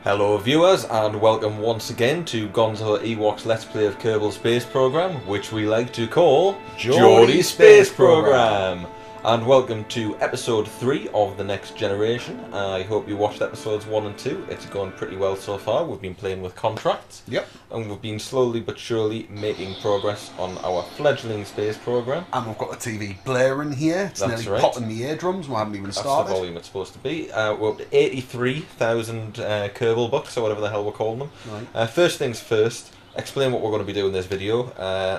Hello viewers and welcome once again to GonzoEwok's Let's Play of Kerbal Space Program, which we like to call Geordie Space Program. And welcome to episode 3 of The Next Generation. I hope you watched episodes 1 and 2. It's gone pretty well so far. We've been playing with contracts. Yep. And we've been slowly but surely making progress on our fledgling space program. And we've got the TV blaring here. It's That's nearly right. popping the eardrums. We haven't even started. That's the volume it's supposed to be. We're up to 83,000 Kerbal bucks, or whatever the hell we're calling them. Right. First things first, explain what we're going to be doing in this video.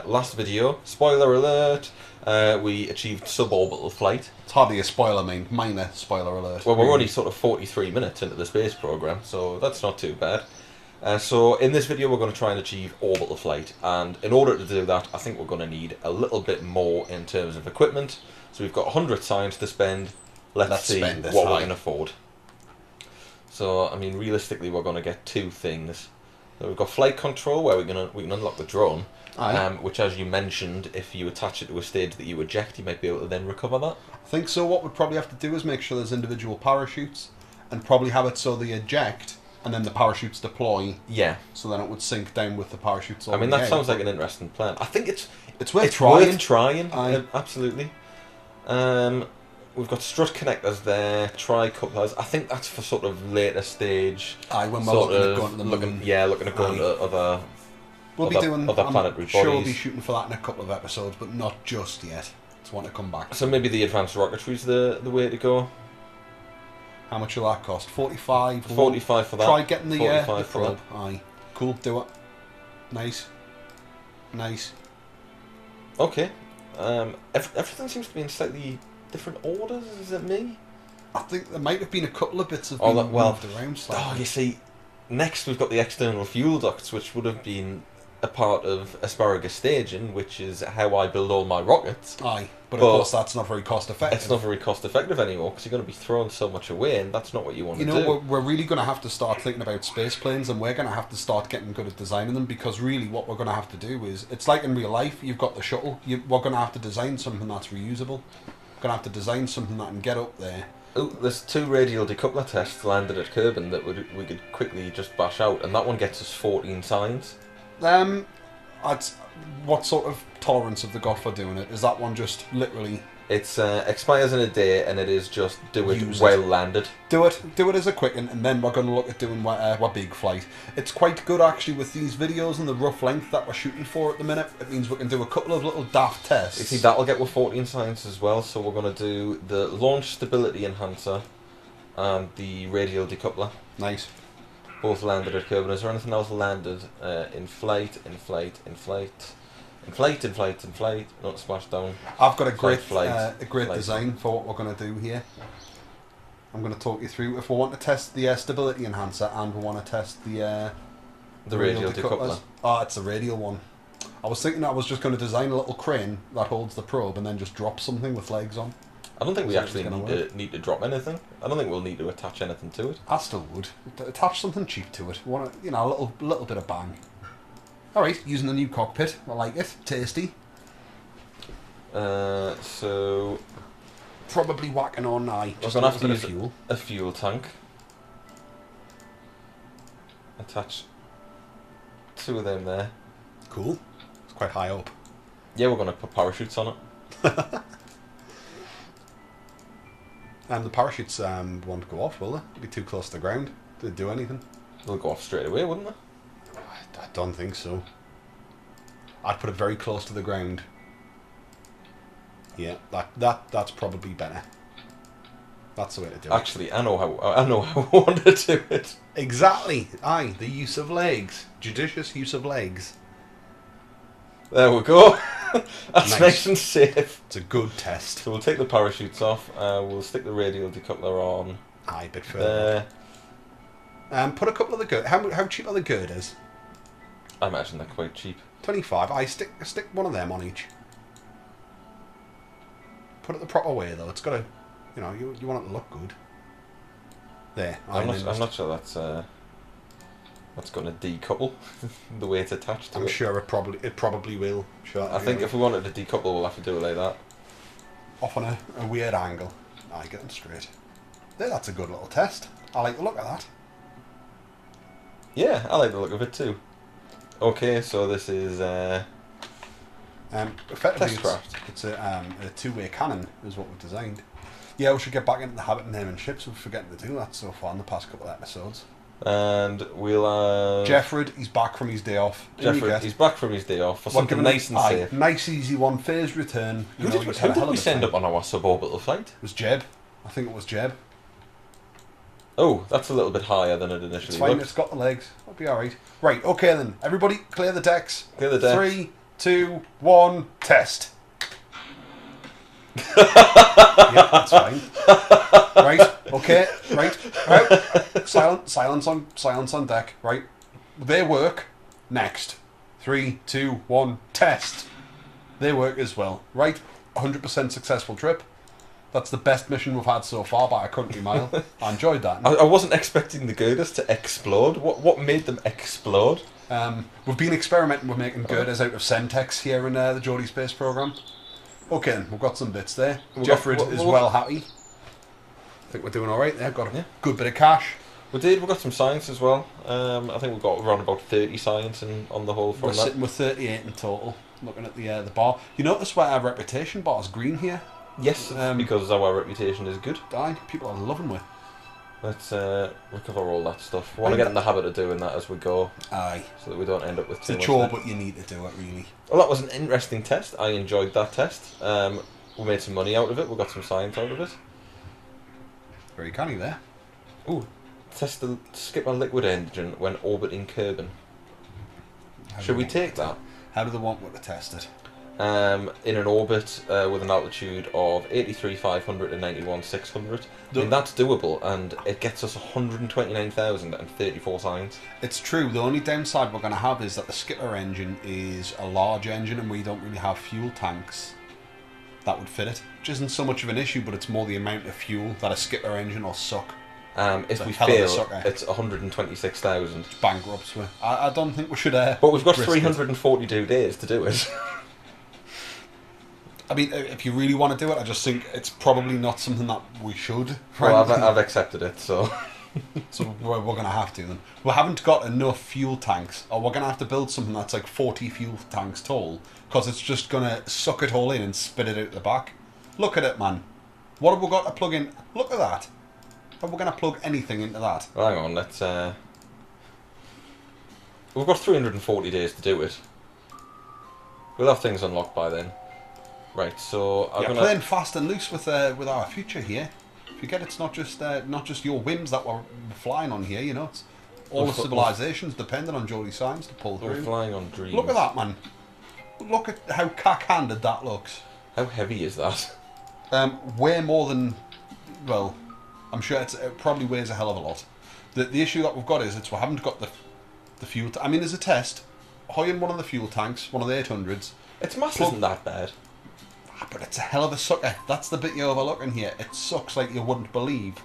Last video, spoiler alert, we achieved sub-orbital flight. It's hardly a spoiler, minor spoiler alert. Well, we're only sort of 43 minutes into the space program, so that's not too bad. So in this video we're going to try and achieve orbital flight, and in order to do that I think we're going to need a little bit more in terms of equipment. So we've got 100 science to spend. Let's see what we can afford. So I mean, realistically we're going to get two things. So we've got flight control, where we can unlock the drone, which, as you mentioned, if you attach it to a stage that you eject, you might be able to then recover that. I think so. What we'd probably have to do is make sure there's individual parachutes, and probably have it so they eject and then the parachutes deploy. Yeah. So then it would sink down with the parachutes. I mean, that sounds like an interesting plan. I think it's worth trying. Worth trying. Absolutely. We've got strut connectors there, tri-couplers. I think that's for sort of later stage. When we're looking at going to the moon. Looking at going to other. We'll be doing. Other planetary sure bodies. we'll be shooting for that in a couple of episodes, but not just yet. Just want to come back. So maybe the advanced rocketry's the way to go. How much will that cost? 45. 45 for that. Try getting the 45 for probe. that. Aye, cool. Do it. Nice. Nice. Okay. Everything seems to be in slightly different orders. Is it me? I think there might have been a couple of bits of moved around slightly. Oh, you see, next we've got the external fuel ducts, which would have been a part of asparagus staging, which is how I build all my rockets. Aye, but of course that's not very cost effective. It's not very cost effective anymore, because you're going to be throwing so much away, and that's not what you want to do. You know, we're really going to have to start thinking about space planes, and we're going to have to start getting good at designing them, because really what we're going to have to do is, it's like in real life, you've got the shuttle, we're going to have to design something that's reusable. We're going to have to design something that can get up there. Oh, there's 2 radial decoupler tests landed at Kerbin that we could quickly just bash out, and that one gets us 14 signs. What sort of tolerance have they got for doing it? Is that one just literally... It's expires in a day, and it is just do it Use while it. landed. Do it as a quick, and then we're going to look at doing what big flight. It's quite good actually with these videos and the rough length that we're shooting for at the minute. It means we can do a couple of little daft tests. You see, that'll get with 14 science as well, so we're going to do the launch stability enhancer and the radial decoupler. Nice. Both landed at Kerbin. Is there anything else landed in flight, not splashdown? I've got a great flight. design for what we're going to do here. I'm going to talk you through. If we want to test the stability enhancer and we want to test the radial decoupler. Oh, it's the radial one. I was thinking I was just going to design a little crane that holds the probe and then just drop something with legs on. I don't think we actually need to drop anything. I don't think we'll need to attach anything to it. I still would. Attach something cheap to it. Want a little bit of bang. Alright, using the new cockpit. I like it. Tasty. So... Probably whacking on now. We're going to have to use a fuel tank. Attach 2 of them there. Cool. It's quite high up. Yeah, we're going to put parachutes on it. The parachutes won't go off, will they? They'll be too close to the ground to do anything. They'll go off straight away, wouldn't they? I don't think so. I'd put it very close to the ground. Yeah, that's probably better. That's the way to do it. Actually, I know how I want to do it. Exactly. Aye, the use of legs. Judicious use of legs. There we go. That's Nice. nice and safe. It's a good test. So we'll take the parachutes off. We'll stick the radial decoupler on. Aye, a bit further. Put a couple of the gird. How cheap are the girders? I imagine they're quite cheap. 25. I stick one of them on each. Put it the proper way though. It's got to, you want it to look good. There. I'm not sure that's going to decouple the way it's attached to it. I'm sure it probably will. Sure. I think if we wanted to decouple, we'll have to do it like that. Off on a weird angle. Aye, get them straight. There, that's a good little test. I like the look of that. Yeah, I like the look of it too. Okay, so this is Effectively, Testcraft. it's a two-way cannon is what we've designed. Yeah, we should get back into the habit of naming ships. We're forgetting to do that so far in the past couple of episodes. And we'll Jeffred, he's back from his day off. Jeffred, he's back from his day off for something nice and safe. Nice, easy one. Phased return. Who did we send up on our suborbital flight? It was Jeb. I think it was Jeb. Oh, that's a little bit higher than it initially It's fine, looked. it's got the legs. It'll be alright. Right, okay then. Everybody, clear the decks. Clear the decks. 3, 2, 1, test. Yeah, that's fine. Right, okay, right. Silence on deck. Right. They work. Next. 3, 2, 1, test. They work as well. Right. 100% successful trip. That's the best mission we've had so far by a country mile. I enjoyed that. I wasn't expecting the girders to explode. What made them explode? We've been experimenting with making girders out of Sentex here in the Geordie Space Program. Okay, then, we've got some bits there. Jeffred is well happy. I think we're doing alright there. Got a good bit of cash. We did. We got some science as well. I think we've got around about 30 science on the whole from We're sitting with 38 in total. Looking at the bar. You notice why our reputation bar is green here? Yes, because our reputation is good. Aye, people are loving it. Let's recover all that stuff. We want to get in the habit of doing that as we go. Aye. So that we don't end up with too much. It's a chore, but you need to do it, really. Well, that was an interesting test. I enjoyed that test. We made some money out of it. We got some science out of it. Very canny there. Ooh, test the skip a liquid engine when orbiting Kerbal. Should we take that? How do they want me to test it? In an orbit with an altitude of 83,500 and 91,600. I mean, that's doable, and it gets us 129,034 science. It's true. The only downside we're going to have is that the skipper engine is a large engine, and we don't really have fuel tanks that would fit it. Which isn't so much of an issue, but it's more the amount of fuel that a skipper engine will suck. If we fail, it's 126,000. It's bankrupt. I don't think we should. But we've got 342 days to do it. I mean, if you really want to do it, I just think it's probably not something that we should. Well, I've accepted it, so... So we're going to have to then. We haven't got enough fuel tanks, or we're going to have to build something that's like 40 fuel tanks tall, because it's just going to suck it all in and spit it out the back. Look at it, man. What have we got to plug in? Look at that. Are we going to plug anything into that? Well, hang on, let's... We've got 340 days to do it. We'll have things unlocked by then. Right, so I'm gonna... playing fast and loose with our future here. Forget it's not just your whims that we're flying on here. You know, it's all the civilizations dependent on Geordie science to pull through. We're flying on dreams. Look at that, man. Look at how cack-handed that looks. How heavy is that? Way more than... Well, I'm sure it probably weighs a hell of a lot. The issue that we've got is we haven't got the fuel... I mean, as a test, high in one of the fuel tanks, one of the 800s... Its mass isn't that bad. But it's a hell of a sucker. That's the bit you're overlooking here. It sucks like you wouldn't believe.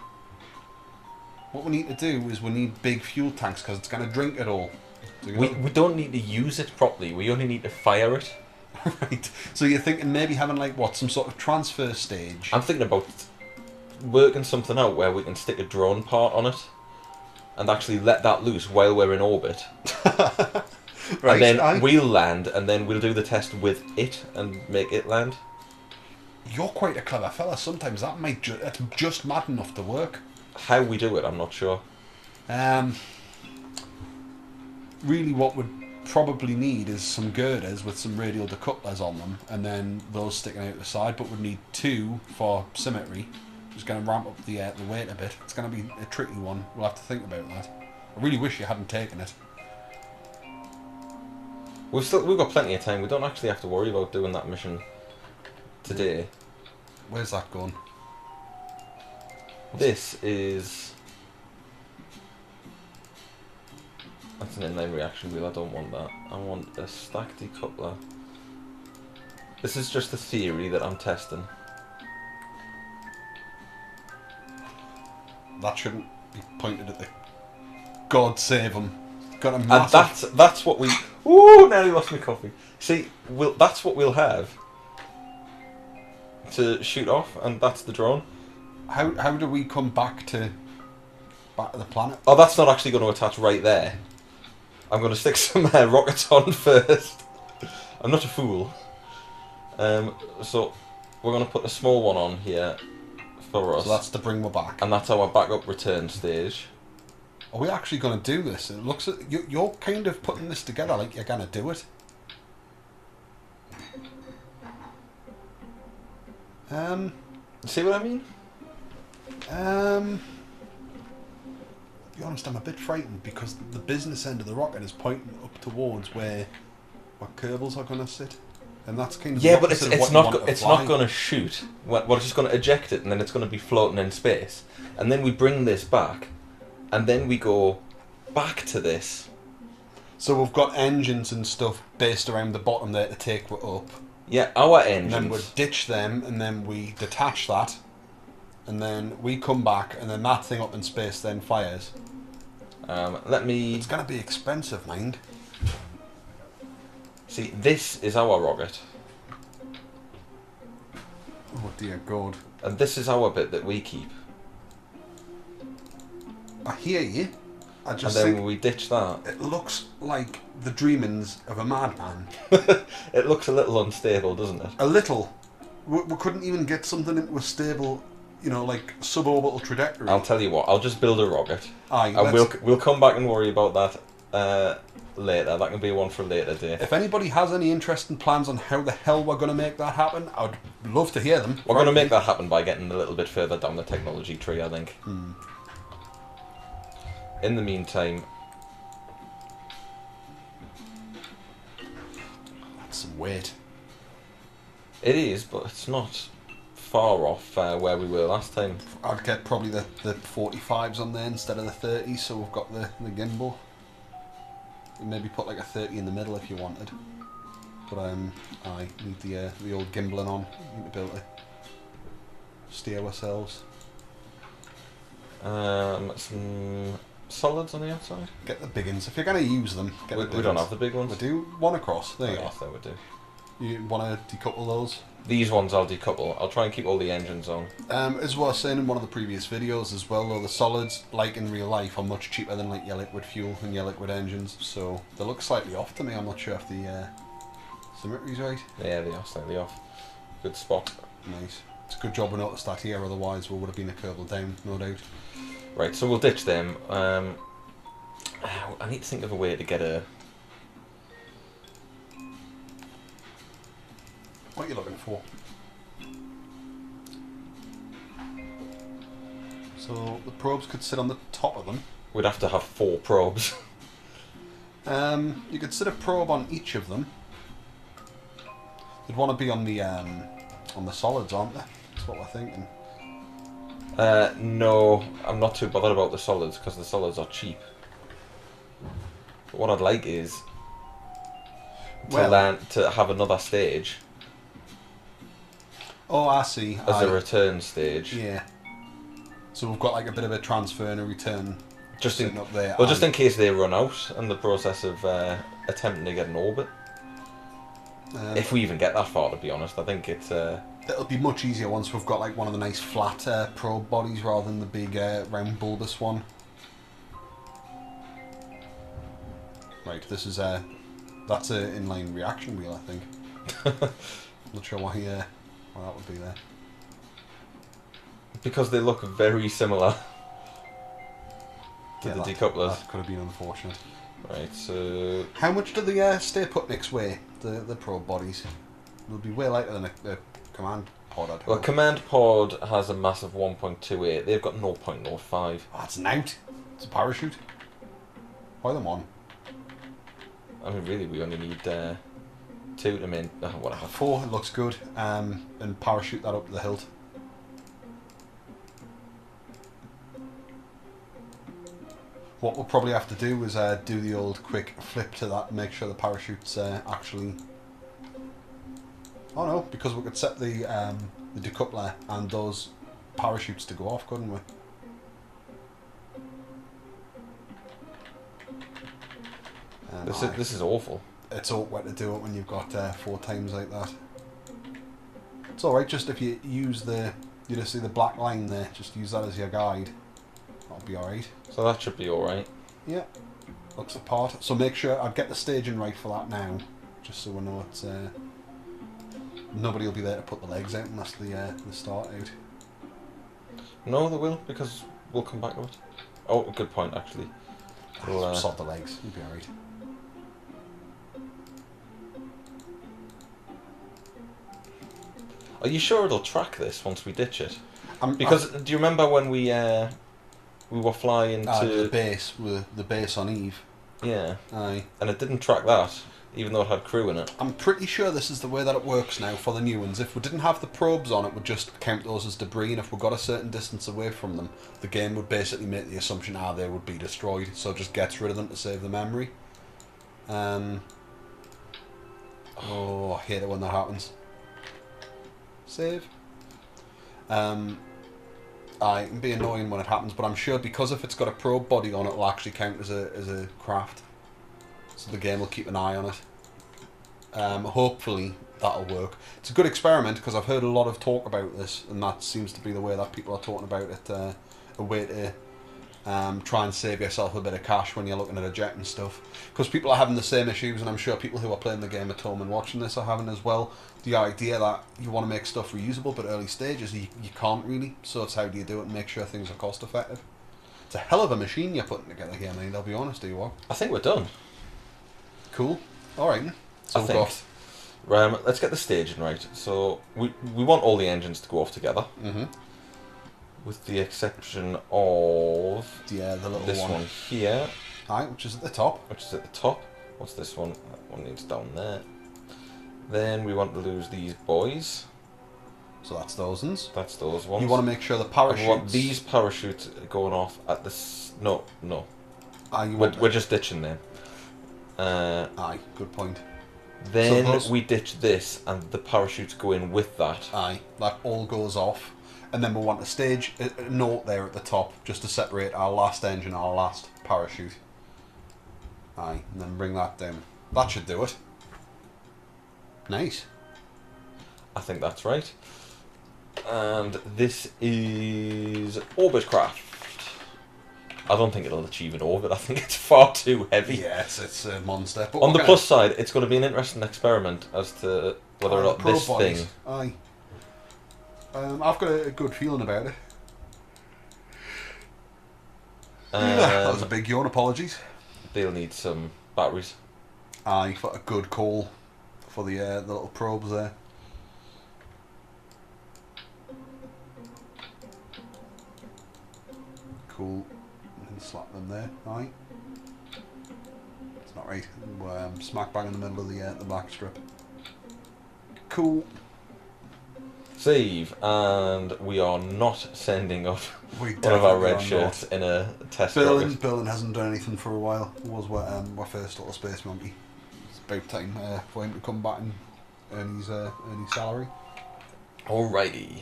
What we need to do is we need big fuel tanks because it's going to drink it all. So we don't need to use it properly. We only need to fire it. Right. So you're thinking maybe having like what, some sort of transfer stage? I'm thinking about working something out where we can stick a drone part on it and actually let that loose while we're in orbit. Right. And then we'll land, and then we'll do the test with it and make it land. You're quite a clever fella. Sometimes that might it's just mad enough to work. How we do it, I'm not sure. Really what we'd probably need is some girders with some radial decouplers on them, and then those sticking out the side, but we'd need 2 for symmetry, which is going to ramp up the weight a bit. It's going to be a tricky one. We'll have to think about that. I really wish you hadn't taken it. We've got plenty of time. We don't actually have to worry about doing that mission today. Where's that going? This is... That's an inline reaction wheel. I don't want that. I want a stack decoupler. This is just a theory that I'm testing. That shouldn't be pointed at the... God save him. Got a massive... And that's what we... Ooh, nearly lost my coffee. See, that's what we'll have to shoot off, and that's the drone. How do we come back to the planet? Oh, that's not actually going to attach right there. I'm going to stick some rockets on first. I'm not a fool. So we're going to put a small one on here for us. So that's to bring her back. And that's our backup return stage. Are we actually going to do this? It looks you're kind of putting this together like you're going to do it. See what I mean? To be honest, I'm a bit frightened because the business end of the rocket is pointing up towards where Kerbals are going to sit, and that's kind of but it's not going to shoot. We're just going to eject it, and then it's going to be floating in space, and then we bring this back, and then we go back to this. So we've got engines and stuff based around the bottom there to take it up. Yeah, our engines. And then we ditch them, and then we detach that, and then we come back, and then that thing up in space then fires. It's going to be expensive, mind. See, this is our rocket. Oh dear God. And this is our bit that we keep. I hear you. I just and then think we ditch that. it looks like the dreamings of a madman. It looks a little unstable, doesn't it? A little. We couldn't even get something into a stable, like sub-orbital trajectory. I'll tell you what, I'll just build a rocket. Aye, and we'll come back and worry about that later. That can be one for a later day. If anybody has any interesting plans on how the hell we're going to make that happen, I'd love to hear them. We're going to make that happen by getting a little bit further down the technology tree, I think. In the meantime... That's some weight. It is, but it's not far off where we were last time. I'd get probably the 45s on there instead of the 30s, so we've got the gimbal. Maybe put like a 30 in the middle if you wanted. But I need the old gimbling on. Need to be able to steer ourselves. Some solids on the outside. Get the big ones if you're going to use them. Get the big we don't ones. have the big ones. We do one across. There you go. Yes, there we do. You want to decouple those? These ones I'll decouple. I'll try and keep all the engines on. As what I was saying in one of the previous videos as well, though, the solids, like in real life, are much cheaper than like your liquid fuel and your liquid engines. So they look slightly off to me. I'm not sure if the symmetry's right. Yeah, they are slightly off. Good spot. Nice. It's a good job we noticed that here, otherwise we would have been a Kerbal down, no doubt. Right, so we'll ditch them. I need to think of a way to get a... What are you looking for? So the probes could sit on the top of them. We'd have to have 4 probes. You could sit a probe on each of them. You'd want to be on the solids, aren't they? That's what we're thinking. No, I'm not too bothered about the solids because the solids are cheap. But what I'd like is to have another stage. Oh, I see. As a return stage. Yeah. So we've got like a bit of a transfer and a return just sitting up there. Well, just in case they run out in the process of attempting to get an orbit. If we even get that far, to be honest, I think it's... It'll be much easier once we've got like one of the nice flat probe bodies rather than the big round bulbous one. Right, this is that's an inline reaction wheel, I think. Not sure why that would be there. Because they look very similar to the decouplers. That could have been unfortunate. Right, so... How much do the stay put mix weigh, the probe bodies? They'll be way lighter than a command pod, I'd hope. Well, command pod has a mass of 1.28. They've got 0.05. Oh, that's an out. It's a parachute. Why them on? I mean, really, we only need 2 to main... whatever. 4, it looks good. And parachute that up the hilt. What we'll probably have to do is do the old quick flip to that and make sure the parachute's actually... Oh no, because we could set the decoupler and those parachutes to go off, couldn't we? This is awful. It's awkward to do it when you've got 4 times like that. It's alright, just if you use you just see the black line there, just use that as your guide. That'll be alright. So that should be alright. Yeah. looks the part. So make sure I'd get the staging right for that now, just so we know it's. Nobody will be there to put the legs out unless they start out. No, they will, because we'll come back to it. Oh, good point, actually. We'll sort the legs. You'll be alright. Are you sure it'll track this once we ditch it? Because do you remember when we were flying to the base on Eve? Yeah. Aye. And it didn't track that, even though it had crew in it. I'm pretty sure this is the way that it works now for the new ones. If we didn't have the probes on, it would just count those as debris, and if we got a certain distance away from them, the game would basically make the assumption they would be destroyed, so it just gets rid of them to save the memory. Oh, I hate it when that happens. Save. It can be annoying when it happens, but I'm sure because if it's got a probe body on it, it'll actually count as a craft. So the game will keep an eye on it. Hopefully that'll work. It's a good experiment because I've heard a lot of talk about this, and that seems to be the way that people are talking about it. A way to try and save yourself a bit of cash when you're looking at ejecting stuff. Because people are having the same issues, and I'm sure people who are playing the game at home and watching this are having as well. The idea that you want to make stuff reusable, but early stages you can't really. So it's how do you do it and make sure things are cost effective. It's a hell of a machine you're putting together here, mate. I'll be honest, Ewok. I think we're done. Cool. Alright. So I think. Let's get the staging right. So we want all the engines to go off together. Mm-hmm. With the exception of the little this one here. Aye, which is at the top. Which is at the top. What's this one? That one needs down there. Then we want to lose these boys. So that's those ones. That's those ones. You want to make sure the parachutes... We want these parachutes going off at this... No. We're just ditching them. Aye, good point. Then we ditch this and the parachutes go in with that. Aye, that all goes off. And then we want to stage a note there at the top just to separate our last engine, our last parachute. Aye, and then bring that down. That should do it. Nice. I think that's right. And this is orbit craft. I don't think it'll achieve an orbit. I think it's far too heavy. Yes, it's a monster. But on the plus side, it's going to be an interesting experiment as to whether or not this thing... Aye. I've got a good feeling about it. That was a big yawn, apologies. They'll need some batteries. Aye, got a good call for the little probes there. Cool. And slap them there. Aye. It's not right. Smack bang in the middle of the black strip. Cool. Save, and we are not sending up one of our red shirts in a test rocket. Berlin hasn't done anything for a while. It was our first little space monkey. It's about time for him to come back and earn his salary. Alrighty.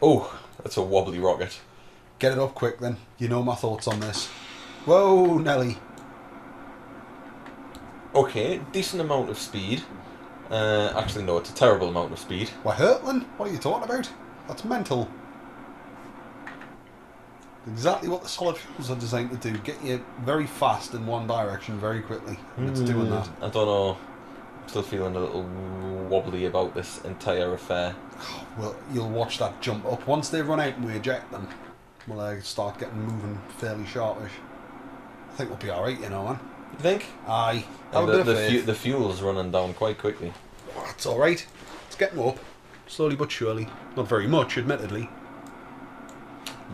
Oh, that's a wobbly rocket. Get it up quick then. You know my thoughts on this. Whoa, Nelly. Okay, decent amount of speed. Actually, no, it's a terrible amount of speed. We're hurtling? What are you talking about? That's mental. Exactly what the solid fuels are designed to do. Get you very fast in one direction very quickly. And it's doing that. I don't know. I'm still feeling a little wobbly about this entire affair. Well, you'll watch that jump up. Once they run out and we eject them, we'll start getting moving fairly sharpish. I think we'll be alright, you know, man. You think? Aye. The fuel's running down quite quickly. It's alright. It's getting up. Slowly but surely. Not very much, admittedly.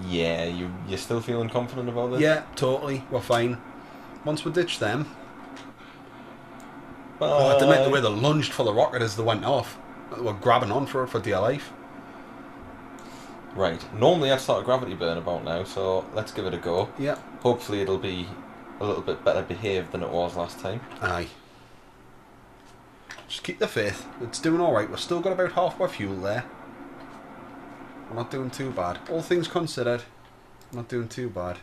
Yeah, you're still feeling confident about this? Yeah, totally. We're fine. Once we ditch them... I didn't like the way they lunged for the rocket as they went off. We're grabbing on for it for dear life. Right. Normally I'd start a gravity burn about now, so let's give it a go. Yeah. Hopefully it'll be a little bit better behaved than it was last time. Aye. Just keep the faith. It's doing alright. We've still got about half our fuel there. We're not doing too bad. All things considered, we're not doing too bad.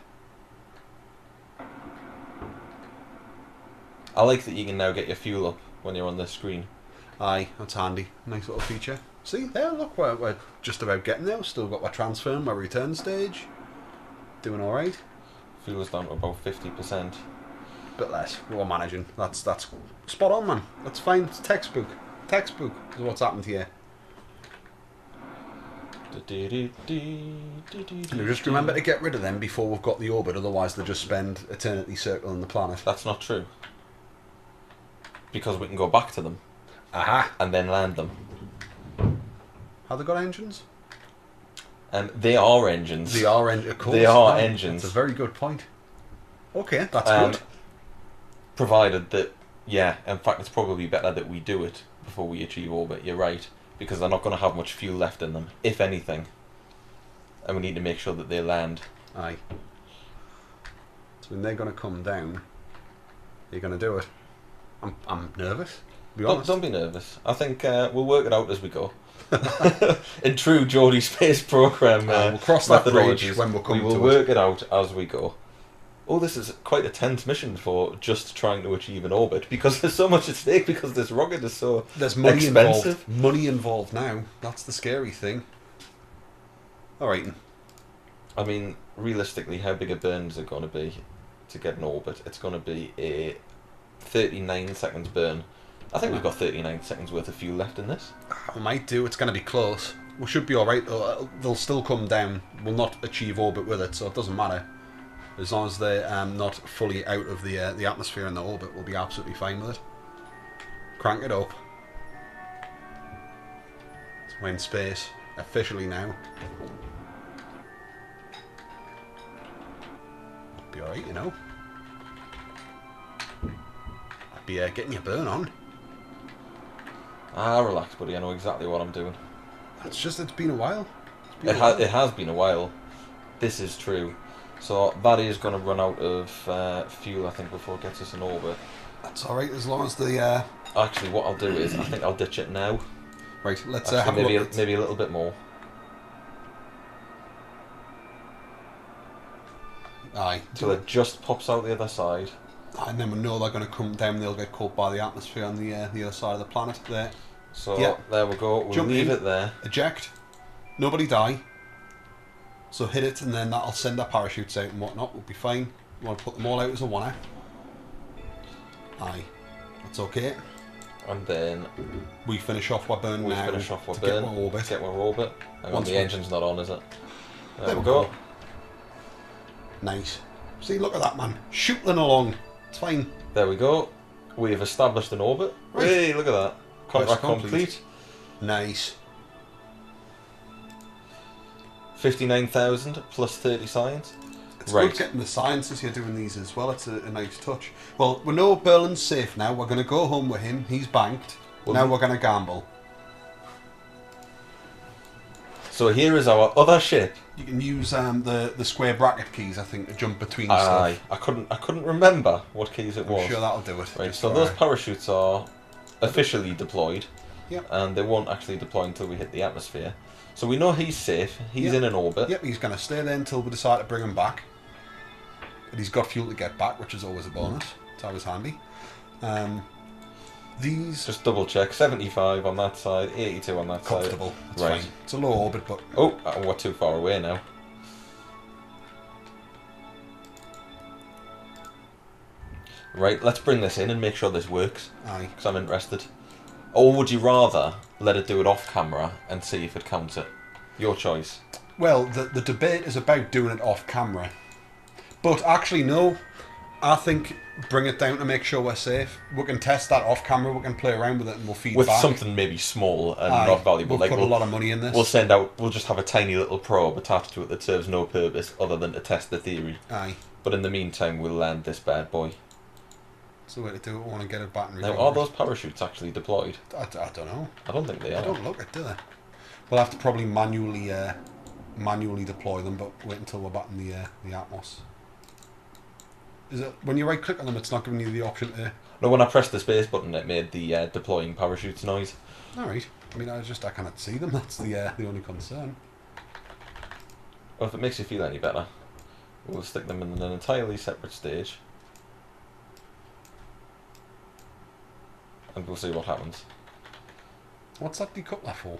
I like that you can now get your fuel up when you're on this screen. Aye, that's handy. Nice little feature. See, there, look, we're just about getting there. We've still got my transfer and my return stage. Doing alright. Fuel's down to about 50%. bit less. We're managing. That's spot on, man. That's fine. It's textbook. Textbook is what's happened here. And just remember to get rid of them before we've got the orbit, otherwise they'll just spend eternity circling the planet. That's not true. Because we can go back to them. Aha! And then land them. Have they got engines? They are engines. They are engines, of course. They are engines. That's a very good point. Okay, that's good. Provided that, yeah, in fact it's probably better that we do it before we achieve orbit, you're right. Because they're not going to have much fuel left in them, if anything. And we need to make sure that they land. Aye. So when they're going to come down, you're going to do it. I'm nervous, to be honest. Don't be nervous. I think we'll work it out as we go. In true Geordie Space Program we'll cross that bridge when we come to it. We will work it out as we go. Oh, this is quite a tense mission for just trying to achieve an orbit, because there's so much at stake, because this rocket is so There's money expensive. involved. Money involved now. That's the scary thing. Alright. I mean, realistically, how big a burn is it going to be to get an orbit? It's going to be a 39 seconds burn. I think we've got 39 seconds worth of fuel left in this. We might do. It's going to be close. We should be alright. They'll still come down. We'll not achieve orbit with it, so it doesn't matter. As long as they're not fully out of the atmosphere and the orbit, we'll be absolutely fine with it. Crank it up. We're in space, officially now. Be alright, you know. I'd be getting your burn on. Ah, relax, buddy. I know exactly what I'm doing. It's just, it's been a while. It has been a while. This is true. So that is going to run out of fuel, I think, before it gets us in orbit. That's alright, as long as the... Actually, what I'll do is, I think I'll ditch it now. Right, let's Actually, have maybe a look. maybe a little bit more. Aye. So it just pops out the other side. And then we know they're going to come down, they'll get caught by the atmosphere on the other side of the planet there. So yeah. There we go, we'll Jump leave in, it there. Eject. Nobody die. So hit it, and then that'll send our parachutes out and whatnot. We'll be fine. We want to put them all out as a one-er. Aye. That's okay. And then we finish off our burn now. Finish off our to burn. Get our orbit. Get our orbit. Hang on, the engine's not on, is it? There we go. go. Nice. See, look at that, man. Shooting along. It's fine. There we go. We have established an orbit. Right. Hey, look at that. Contract complete. Nice. 59,000 plus 30 science. It's good getting the sciences here doing these as well. It's a nice touch. Well, we know Berlin's safe now. We're going to go home with him. He's banked. Now we're going to gamble. So here is our other ship. You can use the square bracket keys, I think, to jump between Aye, stuff. I couldn't remember what keys it was. I'm sure that'll do it. Right, so those parachutes are officially deployed. Yep. And they won't actually deploy until we hit the atmosphere. So we know he's safe. He's in an orbit. Yep, he's going to stay there until we decide to bring him back. But he's got fuel to get back, which is always a bonus. It's always handy. These... Just double check. 75 on that side, 82 on that comfortable. side. It's fine. It's a low orbit, but... Oh, we're too far away now. Right, let's bring this in and make sure this works. Aye. Because I'm interested. Or would you rather let it do it off camera and see if it counts it? Your choice. Well, the debate is about doing it off camera. But actually, no. I think bring it down to make sure we're safe. We can test that off camera. We can play around with it and we'll feed with back. something maybe small and not valuable. We'll put a lot of money in this. We'll just have a tiny little probe attached to it that serves no purpose other than to test the theory. Aye. But in the meantime, we'll land this bad boy. That's the way to do it. We want to get it back and recover. Now, are those parachutes actually deployed? I don't know. I don't think they are. I don't look at, do they? We'll have to probably manually deploy them, but wait until we're back in the Atmos. Is it when you right click on them, it's not giving you the option to... No, when I pressed the space button, it made the deploying parachutes noise. Alright. I mean, I cannot see them. That's the only concern. Well, if it makes you feel any better, we'll stick them in an entirely separate stage. And we'll see what happens. What's that decoupler for?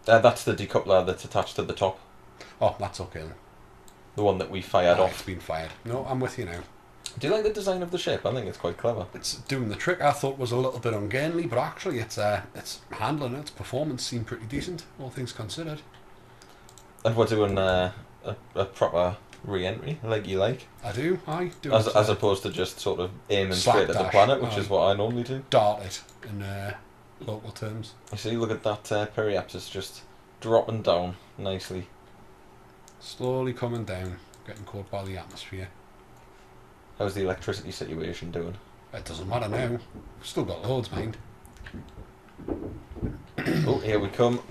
That's the decoupler that's attached to the top. Oh, that's okay then. The one that we fired off. It's been fired. No, I'm with you now. Do you like the design of the ship? I think it's quite clever. It's doing the trick. I thought was a little bit ungainly, but actually it's handling its performance seemed pretty decent, all things considered. And we're doing a proper re-entry, like you like. I do, As opposed to just sort of aiming straight at the slapdash, planet, which is what I normally do. Dart it in local terms. You see, look at that periapsis just dropping down nicely. Slowly coming down, getting caught by the atmosphere. How's the electricity situation doing? It doesn't matter now. We've still got loads, mind. Oh, here we come.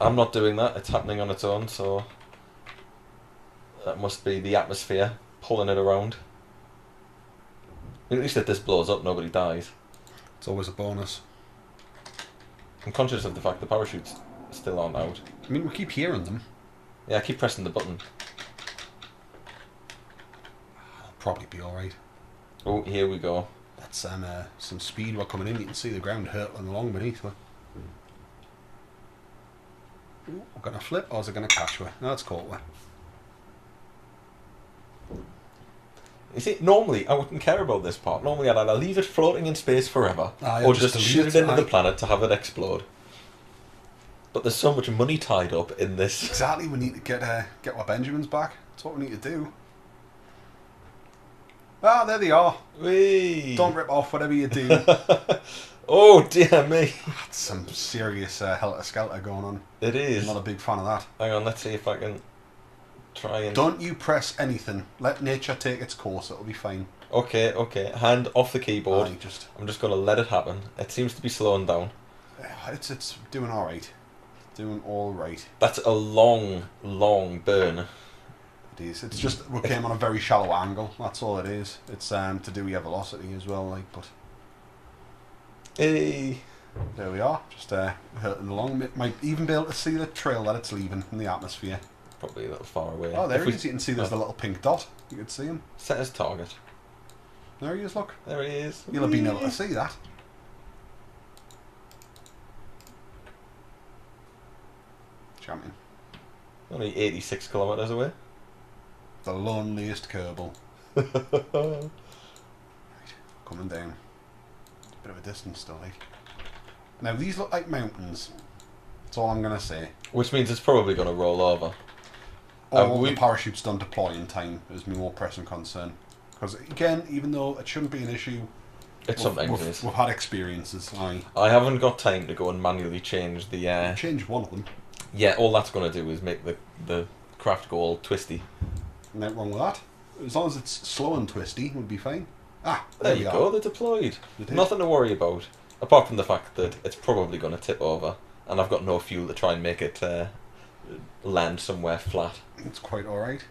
I'm not doing that. It's happening on its own, so that must be the atmosphere pulling it around. At least if this blows up, nobody dies. It's always a bonus. I'm conscious of the fact the parachutes still aren't out. I mean, we keep hearing them. Yeah, I keep pressing the button. I'll probably be alright. Oh, here we go. That's some speed we're coming in. You can see the ground hurtling along beneath me. Ooh, we're going to flip, or is it going to catch me? No, it's caught me. You see, normally I wouldn't care about this part. Normally I'd either leave it floating in space forever, or just shoot it into the planet to have it explode. But there's so much money tied up in this. Exactly, we need to get our Benjamins back. That's what we need to do. Ah, there they are. Whee! Don't rip off whatever you do. Oh dear me. That's some serious helter-skelter going on. It is. I'm not a big fan of that. Hang on, let's see if I can try and... Don't you press anything. Let nature take its course. It'll be fine. Okay, okay. Hand off the keyboard. I'm just going to let it happen. It seems to be slowing down. It's doing all right. Doing all right. That's a long, long burn. It is. It's just we came on a very shallow angle. That's all it is. It's to do with your velocity as well. Like, but hey, there we are. Just hurtling along. Might even be able to see the trail that it's leaving in the atmosphere. Probably a little far away. Oh, there he is. You can see there's the little pink dot. You can see him. Set as target. There he is. Look. There he is. You'll have been able to see that. Champion. Only 86 kilometres away. The loneliest Kerbal. Right, coming down. It's a bit of a distance still, like. Now these look like mountains. That's all I'm gonna say. Which means it's probably going to roll over. All the parachutes don't deploy in time is my more pressing concern. Because again, even though it shouldn't be an issue, we've had experiences. I haven't got time to go and manually change the. Change one of them. Yeah, all that's going to do is make the craft go all twisty. Nothing wrong with that. As long as it's slow and twisty, we'll be fine. Ah, there you go. They're deployed. Nothing to worry about, apart from the fact that it's probably going to tip over, and I've got no fuel to try and make it land somewhere flat. It's quite all right.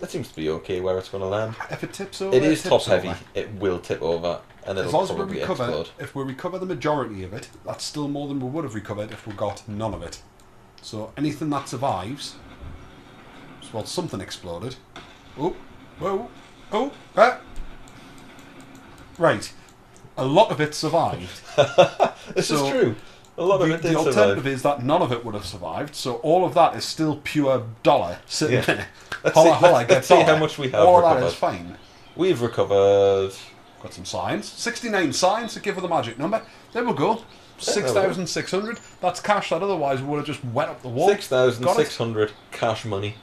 It seems to be okay where it's going to land. If it tips over, it is top heavy. It will tip over, and it'll probably explode. If we recover the majority of it, that's still more than we would have recovered if we got none of it. So anything that survives, well, something exploded. Oh, whoa, oh, ah. Right. A lot of it survived. This is true. A lot of it did survive. The alternative is that none of it would have survived, so all of that is still pure dollar sitting there. Let's see how much we have all recovered. That is fine. We've recovered... Got some signs. 69 signs to give her the magic number. There we go. 6,600. That's cash that otherwise would have just went up the wall. 6,600 cash money.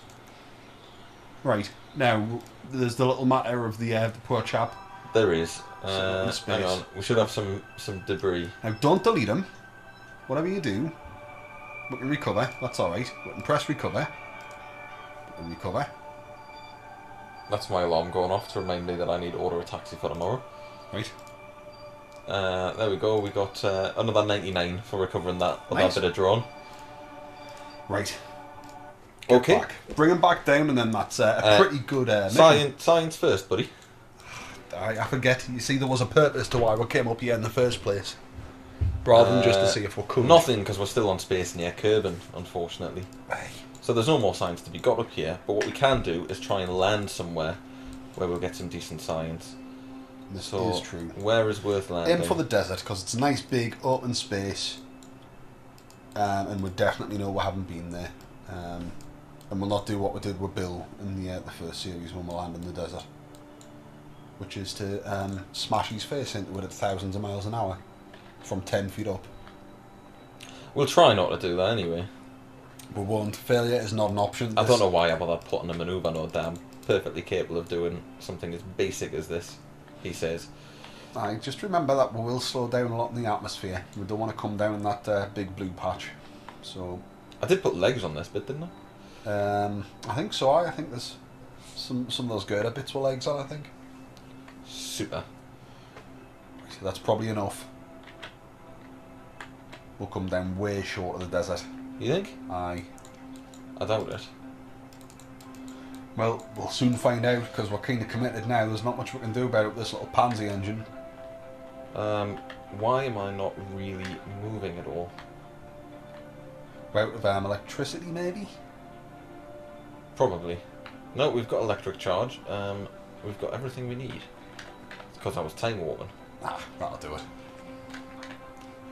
Right. Now, there's the little matter of the poor chap. There is. Hang on. We should have some debris. Now, don't delete them. Whatever you do, we can recover. That's alright. We can press recover. We can recover. That's my alarm going off to remind me that I need to order a taxi for tomorrow. Right. There we go. We got another 99 for recovering that bit of drone. Right. Okay. Bring him back down, and then that's a pretty good. Science first, buddy. I forget. You see, there was a purpose to why we came up here in the first place, rather than just to see if we could. Nothing, because we're still on space near Kerbal, unfortunately. Aye. So there's no more science to be got up here. But what we can do is try and land somewhere where we'll get some decent science. This is true. Where is worth landing? Aim for the desert, because it's a nice big open space, and we definitely know we haven't been there. And we'll not do what we did with Bill in the first series when we land in the desert. which is to smash his face into it at thousands of miles an hour from 10 feet up. We'll try not to do that anyway. We won't. Failure is not an option. I don't know why I bothered putting a manoeuvre node there. I'm perfectly capable of doing something as basic as this, he says. Just remember that we will slow down a lot in the atmosphere. We don't want to come down in that big blue patch. So I did put legs on this bit, didn't I? I think so. I think there's some of those girder bits with legs on, I think. Super. So that's probably enough. We'll come down way short of the desert. You think? Aye. I doubt it. Well, we'll soon find out, because we're kind of committed now. There's not much we can do about it with this little pansy engine. Why am I not really moving at all? We're out of electricity, maybe? Probably. No, we've got electric charge. We've got everything we need. It's because I was time warping. Ah, that'll do it.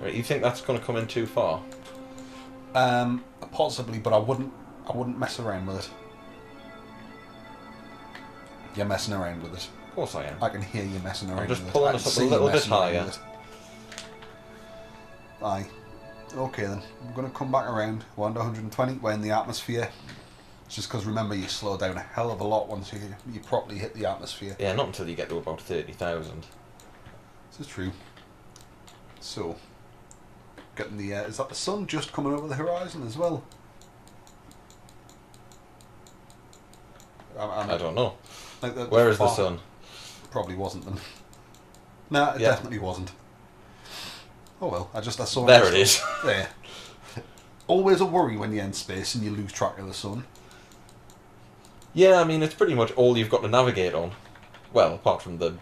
Right, you think that's going to come in too far? Possibly, but I wouldn't mess around with it. You're messing around with it. Of course I am. I can hear you messing around I'm just with pulling it. us up a little bit higher. Aye. Okay then. We're going to come back around. We're under 120. We're in the atmosphere. It's just because, remember, you slow down a hell of a lot once you properly hit the atmosphere. Yeah, not until you get to about 30,000. This is true. So, getting the... is that the sun just coming over the horizon as well? I don't know. Like Where is the sun? Probably wasn't then. No, it definitely wasn't. Oh well, I saw it. There it is. There. Always a worry when you're in space and you lose track of the sun. Yeah, I mean, it's pretty much all you've got to navigate on. Well, apart from the,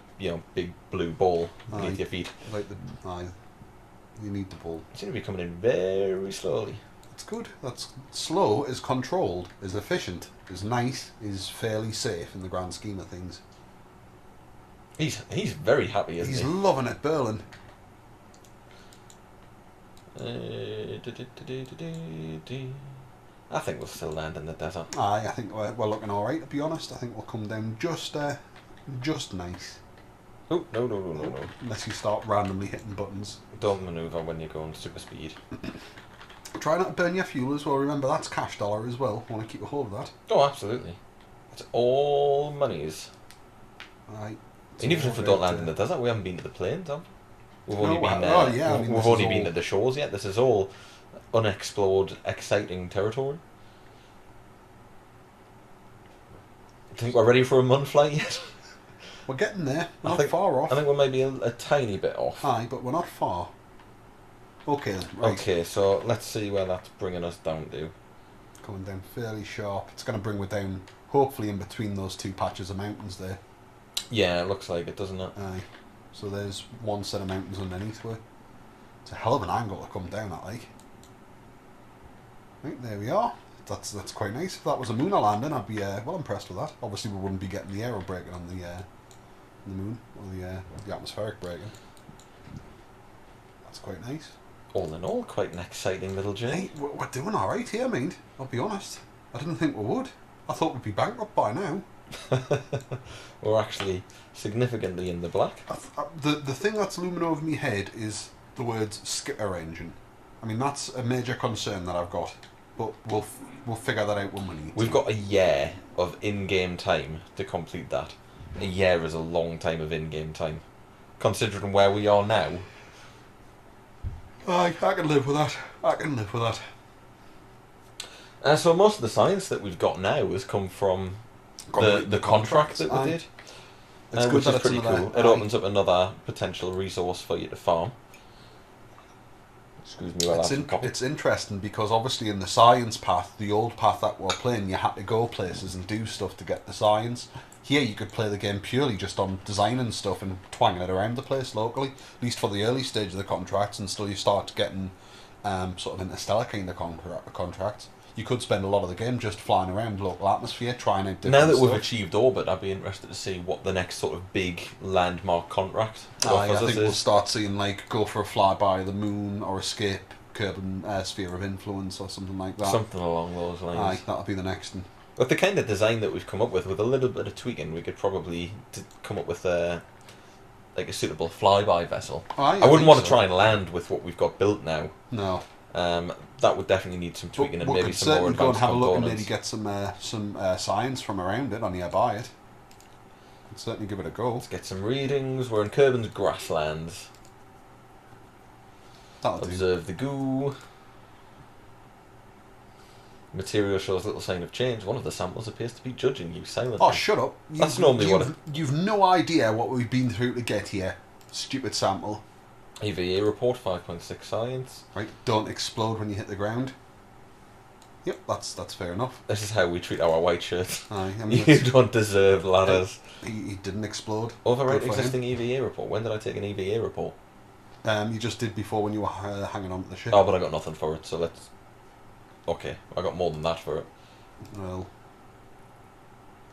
big blue ball beneath your feet. Like you need the ball. You seem to be coming in very slowly. That's good. That's slow, is controlled, is efficient, is nice, is fairly safe in the grand scheme of things. He's very happy, isn't he? He's loving it, Berlin. I think we'll still land in the desert. Aye, I think we're looking alright, to be honest. I think we'll come down just nice. Oh, no. Unless you start randomly hitting buttons. Don't manoeuvre when you're going super speed. Try not to burn your fuel as well. Remember, that's cash dollar as well. Want to keep a hold of that. Oh, absolutely. It's all monies. Aye. And even if we don't land in the desert, we haven't been to the plains, have we? We've only been there. Oh, yeah, we've only been to the shores yet. This is all unexplored, exciting territory. Think we're ready for a mun flight yet? We're getting there. We're not far off. I think we're maybe a tiny bit off. Aye, but we're not far. Okay then, right. Okay, so let's see where that's bringing us down to. Coming down fairly sharp. It's going to bring us down, hopefully, in between those two patches of mountains there. Yeah, it looks like it, doesn't it? Aye. So there's one set of mountains underneath where it's a hell of an angle to come down at, like. Right, there we are. That's quite nice. If that was a lunar landing, I'd be well impressed with that. Obviously, we wouldn't be getting the aero braking on the moon, or the atmospheric braking. That's quite nice. All in all, quite an exciting little journey. Hey, we're doing alright here, mate. I'll be honest. I didn't think we would. I thought we'd be bankrupt by now. We're actually significantly in the black. The thing that's looming over my head is the words skitter engine. I mean, that's a major concern that I've got. But we'll figure that out when we need to. We've got a year of in-game time to complete that. A year is a long time of in-game time. Considering where we are now. I can live with that. I can live with that. So most of the science that we've got now has come from the contract that we did. Which is pretty cool. It opens up another potential resource for you to farm. Excuse me while it's interesting because obviously in the science path, the old path that we're playing, you had to go places and do stuff to get the science. Here you could play the game purely just on designing stuff and twanging it around the place locally, at least for the early stage of the contracts, until you start getting sort of interstellar kind of contracts. You could spend a lot of the game just flying around local atmosphere, trying out different Now that stuff. we've achieved orbit, I'd be interested to see what the next sort of big landmark contract I think we'll start seeing, like, go for a flyby of the moon or escape Kerbal Sphere of Influence or something like that. Something along those lines. Aye, that'll be the next one. With the kind of design that we've come up with a little bit of tweaking, we could probably come up with a suitable flyby vessel. I wouldn't want to try and land with what we've got built now. No. That would definitely need some tweaking and maybe some more advanced go and have components. a look and maybe get some science from around it or nearby it. I'd certainly give it a go. Let's get some readings. We're in Kerbin's grasslands. That'll Observe the goo. Material shows little sign of change. One of the samples appears to be judging you silently. Oh, shut up. That's normally what You've no idea what we've been through to get here. Stupid sample. EVA report 5.6 science. Right, don't explode when you hit the ground. Yep, that's fair enough. This is how we treat our white shirts. Aye, I mean, you don't deserve ladders. He didn't explode. Overwrite existing EVA report. When did I take an EVA report? You just did before when you were hanging on to the ship. Oh, but I got nothing for it, so let's... Okay, I got more than that for it. Well...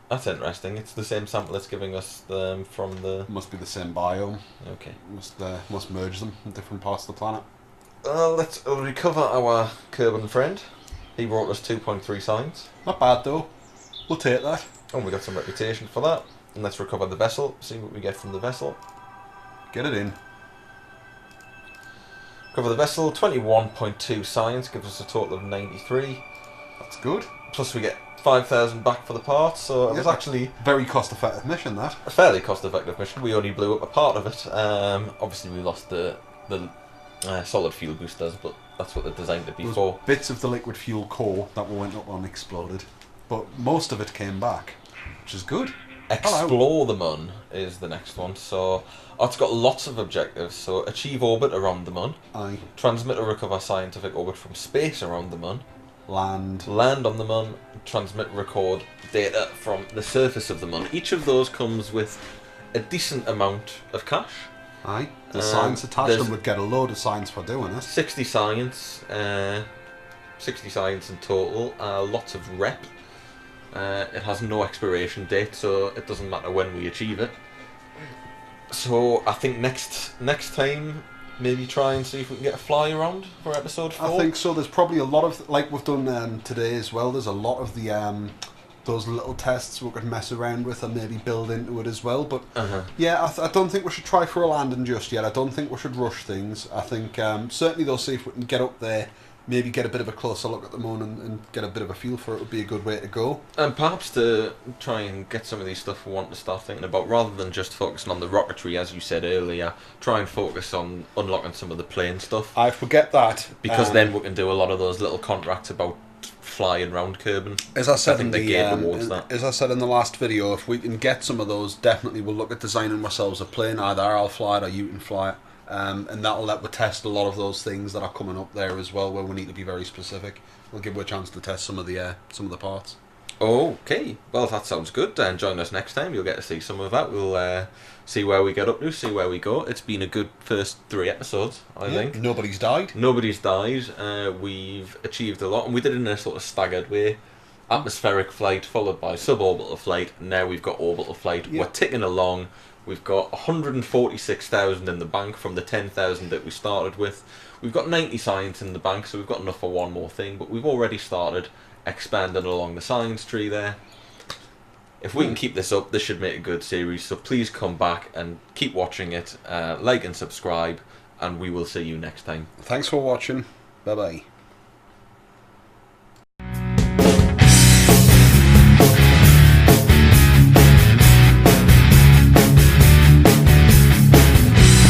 That's interesting. It's the same sample it's giving us from the... Must be the same biome. Okay. Must merge them in different parts of the planet. Let's recover our Kerbal friend. He brought us 2.3 science. Not bad though. We'll take that. And we got some reputation for that. And let's recover the vessel, see what we get from the vessel. Get it in. Cover the vessel, 21.2 science, gives us a total of 93. That's good. Plus we get 5,000 back for the parts, so it was actually... Very cost-effective mission, that. A fairly cost-effective mission. We only blew up a part of it. Obviously we lost the solid fuel boosters, but that's what they're designed to be for. Bits of the liquid fuel core that went up on exploded, but most of it came back, which is good. Explore the Mun is the next one. So it's got lots of objectives. So achieve orbit around the Mun. Aye. Transmit or recover scientific orbit from space around the Mun. Land on the Mun. Transmit, record data from the surface of the Mun. Each of those comes with a decent amount of cash. Aye. The science attached them would get a load of science for doing this. 60 science. 60 science in total. Lots of rep. It has no expiration date, so it doesn't matter when we achieve it. So I think next time, maybe try and see if we can get a fly around for episode 4. I think so. There's probably a lot of, like we've done today as well, there's a lot of the those little tests we could mess around with and maybe build into it as well. But yeah, I don't think we should try for a landing just yet. I don't think we should rush things. I think certainly they'll see if we can get up there, maybe get a bit of a closer look at the Moon and get a bit of a feel for it would be a good way to go. And perhaps to try and get some of these stuff we want to start thinking about, rather than just focusing on the rocketry, as you said earlier, try and focus on unlocking some of the plane stuff. I forget that. Because then we can do a lot of those little contracts about flying round Kerbin. As I said as I said in the last video, if we can get some of those, definitely we'll look at designing ourselves a plane. Either I'll fly it or you can fly it. And that'll let us test a lot of those things that are coming up there as well, where we need to be very specific. We'll give you a chance to test some of the parts. Okay, well that sounds good. And join us next time. You'll get to see some of that. We'll see where we get up to, see where we go. It's been a good first 3 episodes, I think. Nobody's died. Nobody's died. We've achieved a lot, and we did it in a sort of staggered way. Atmospheric flight followed by suborbital flight. Now we've got orbital flight. We're ticking along. We've got 146,000 in the bank from the 10,000 that we started with. We've got 90 science in the bank, so we've got enough for one more thing, but we've already started expanding along the science tree there. If we can keep this up, this should make a good series, so please come back and keep watching it, like and subscribe, and we will see you next time. Thanks for watching. Bye bye.